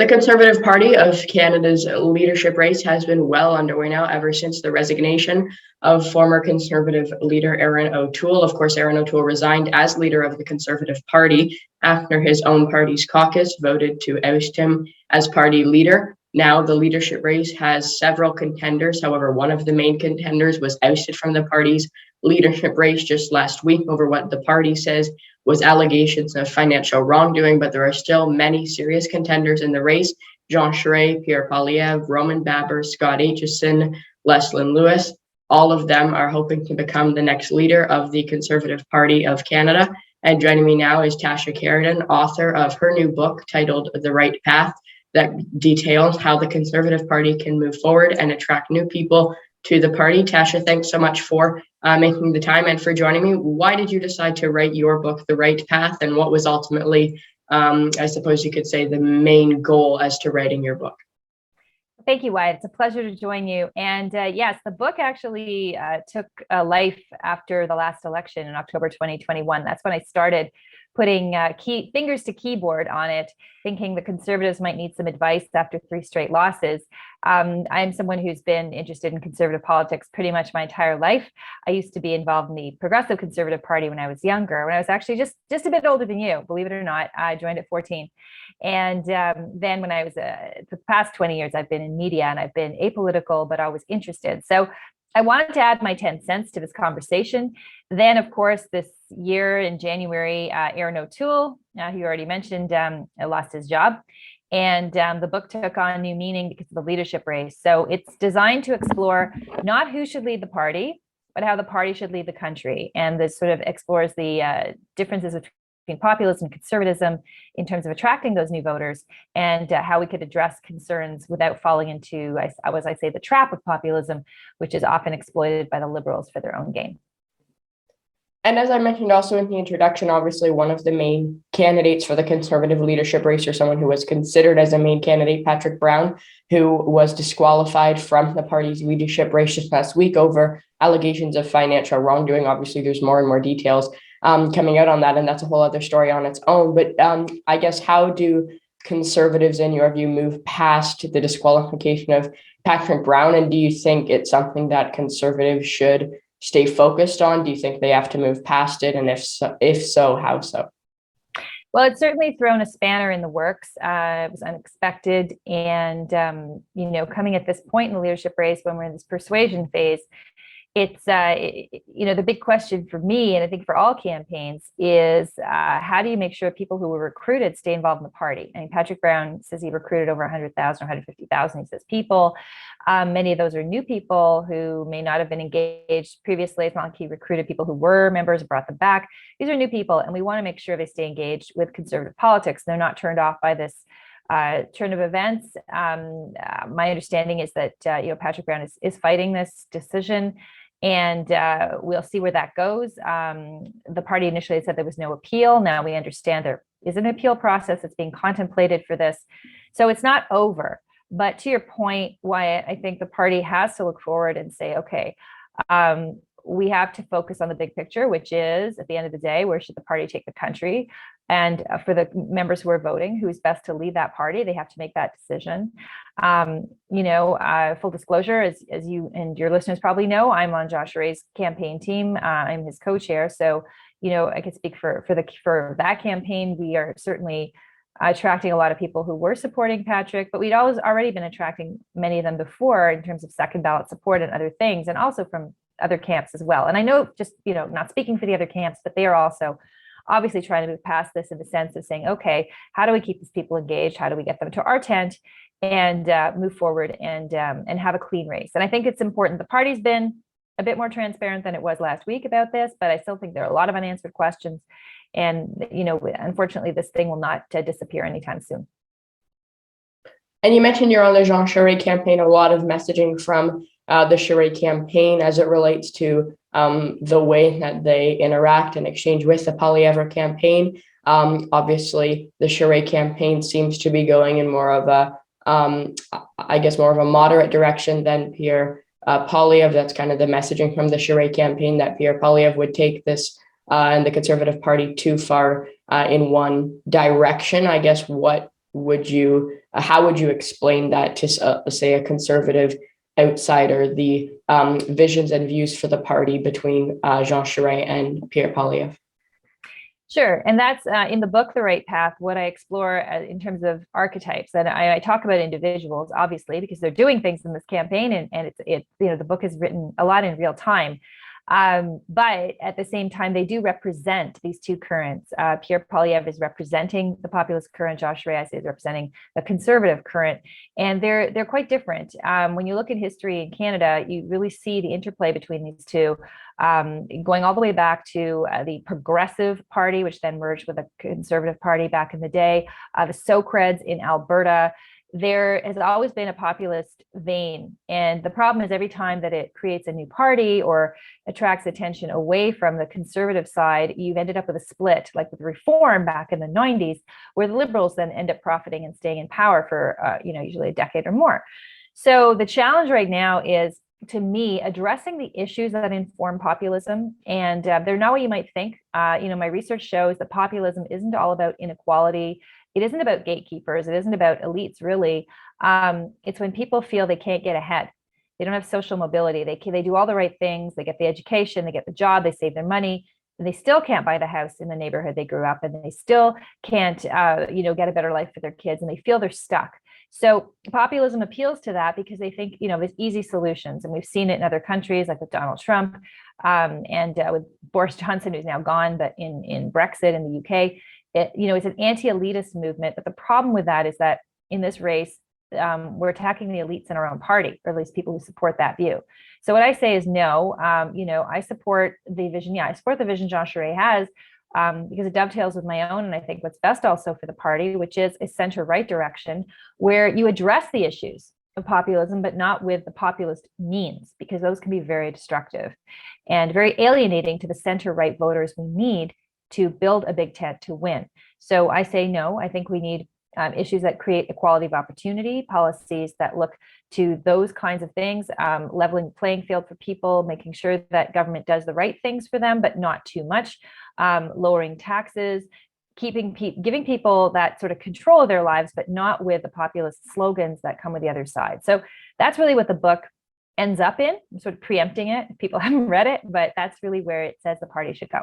The Conservative Party of Canada's leadership race has been well underway now ever since the resignation of former Conservative leader Erin O'Toole. Of course, Erin O'Toole resigned as leader of the Conservative Party after his own party's caucus voted to oust him as party leader. Now, the leadership race has several contenders. However, one of the main contenders was ousted from the party's leadership race just last week over what the party says was allegations of financial wrongdoing, but there are still many serious contenders in the race. Jean Charest, Pierre Poilievre, Roman Baber, Scott Aitchison, Leslyn Lewis, all of them are hoping to become the next leader of the Conservative Party of Canada. And joining me now is Tasha Kheiriddin, author of her new book titled The Right Path, that details how the Conservative Party can move forward and attract new people to the party. Tasha, thanks so much for making the time and for joining me. Why did you decide to write your book, The Right Path, and what was ultimately, I suppose you could say, the main goal as to writing your book? Thank you, Wyatt. It's a pleasure to join you. And yes, the book actually took life after the last election in October 2021. That's when I started putting fingers to keyboard on it, thinking the Conservatives might need some advice after 3 straight losses. I'm someone who's been interested in conservative politics pretty much my entire life. I used to be involved in the Progressive Conservative Party when I was younger, when I was actually just a bit older than you, believe it or not. I joined at 14. And then when I was, the past 20 years, I've been in media and I've been apolitical, but always interested. So I wanted to add my 10 cents to this conversation. Then, of course, this year in January, Erin O'Toole, who you already mentioned, lost his job. And the book took on new meaning because of the leadership race. So it's designed to explore not who should lead the party, but how the party should lead the country. And this sort of explores the differences between populism and conservatism in terms of attracting those new voters, and how we could address concerns without falling into, as I say, the trap of populism, which is often exploited by the Liberals for their own gain. And as I mentioned also in the introduction, obviously one of the main candidates for the Conservative leadership race, or someone who was considered as a main candidate, Patrick Brown, who was disqualified from the party's leadership race just last week over allegations of financial wrongdoing. Obviously, there's more and more details coming out on that, and that's a whole other story on its own. But I guess, how do Conservatives, in your view, move past the disqualification of Patrick Brown? And do you think it's something that Conservatives should stay focused on? Do you think they have to move past it? And if so, how so? Well, it's certainly thrown a spanner in the works. It was unexpected. And, coming at this point in the leadership race, when we're in this persuasion phase, it's, the big question for me, and I think for all campaigns, is how do you make sure people who were recruited stay involved in the party? I mean, Patrick Brown says he recruited over 100,000 or 150,000. He says people. Many of those are new people who may not have been engaged previously. It's not like he recruited people who were members and brought them back. These are new people, and we want to make sure they stay engaged with conservative politics. They're not turned off by this turn of events. My understanding is that Patrick Brown is fighting this decision, and we'll see where that goes. The party initially said there was no appeal. Now we understand there is an appeal process that's being contemplated for this. So it's not over. But to your point, Wyatt, I think the party has to look forward and say, okay, we have to focus on the big picture, which is, at the end of the day, where should the party take the country? And for the members who are voting, who's best to lead that party, they have to make that decision. Full disclosure, as you and your listeners probably know, I'm on Josh Ray's campaign team. I'm his co-chair. So, I can speak for that campaign. We are certainly attracting a lot of people who were supporting Patrick, but we'd already been attracting many of them before in terms of second ballot support and other things, and also from other camps as well. And I know, just, not speaking for the other camps, but they are also obviously trying to move past this in the sense of saying, okay, how do we keep these people engaged? How do we get them to our tent and move forward and have a clean race? And I think it's important. The party's been a bit more transparent than it was last week about this, but I still think there are a lot of unanswered questions. And, unfortunately, this thing will not disappear anytime soon. And you mentioned you're on the Jean Charest campaign. A lot of messaging from the Charest campaign as it relates to the way that they interact and exchange with the Poilievre campaign. Obviously, the Charest campaign seems to be going in more of a, more of a moderate direction than Pierre Poilievre. That's kind of the messaging from the Charest campaign, that Pierre Poilievre would take this and the Conservative Party too far in one direction. I guess, what how would you explain that to, say, a conservative outsider, the visions and views for the party between Jean Charest and Pierre Poilievre? Sure. And that's in the book, The Right Path, what I explore in terms of archetypes. And I talk about individuals, obviously, because they're doing things in this campaign. And the book is written a lot in real time. But at the same time, they do represent these two currents. Pierre Poilievre is representing the populist current. Josh Charest is representing the conservative current, and they're quite different. When you look at history in Canada, you really see the interplay between these two, going all the way back to the Progressive Party, which then merged with the Conservative Party back in the day, the Socreds in Alberta. There has always been a populist vein. And the problem is every time that it creates a new party or attracts attention away from the conservative side, you've ended up with a split, like with Reform back in the 90s, where the Liberals then end up profiting and staying in power for, usually a decade or more. So the challenge right now is, to me, addressing the issues that inform populism. And they're not what you might think. My research shows that populism isn't all about inequality. It isn't about gatekeepers. It isn't about elites, really. It's when people feel they can't get ahead. They don't have social mobility. They do all the right things. They get the education, they get the job, they save their money, and they still can't buy the house in the neighborhood they grew up in. They still can't, get a better life for their kids, and they feel they're stuck. So populism appeals to that because they think, there's easy solutions. And we've seen it in other countries, like with Donald Trump, and with Boris Johnson, who's now gone, but in Brexit in the UK. It's an anti-elitist movement, but the problem with that is that in this race, we're attacking the elites in our own party, or at least people who support that view. So what I say is no. I support the vision. Yeah, I support the vision Jean Charest has, because it dovetails with my own, and I think what's best also for the party, which is a center-right direction where you address the issues of populism, but not with the populist means, because those can be very destructive and very alienating to the center-right voters we need to build a big tent to win. So I say no. I think we need issues that create equality of opportunity, policies that look to those kinds of things, leveling the playing field for people, making sure that government does the right things for them, but not too much, lowering taxes, giving people that sort of control of their lives, but not with the populist slogans that come with the other side. So that's really what the book ends up in. I'm sort of preempting it. People haven't read it, but that's really where it says the party should go.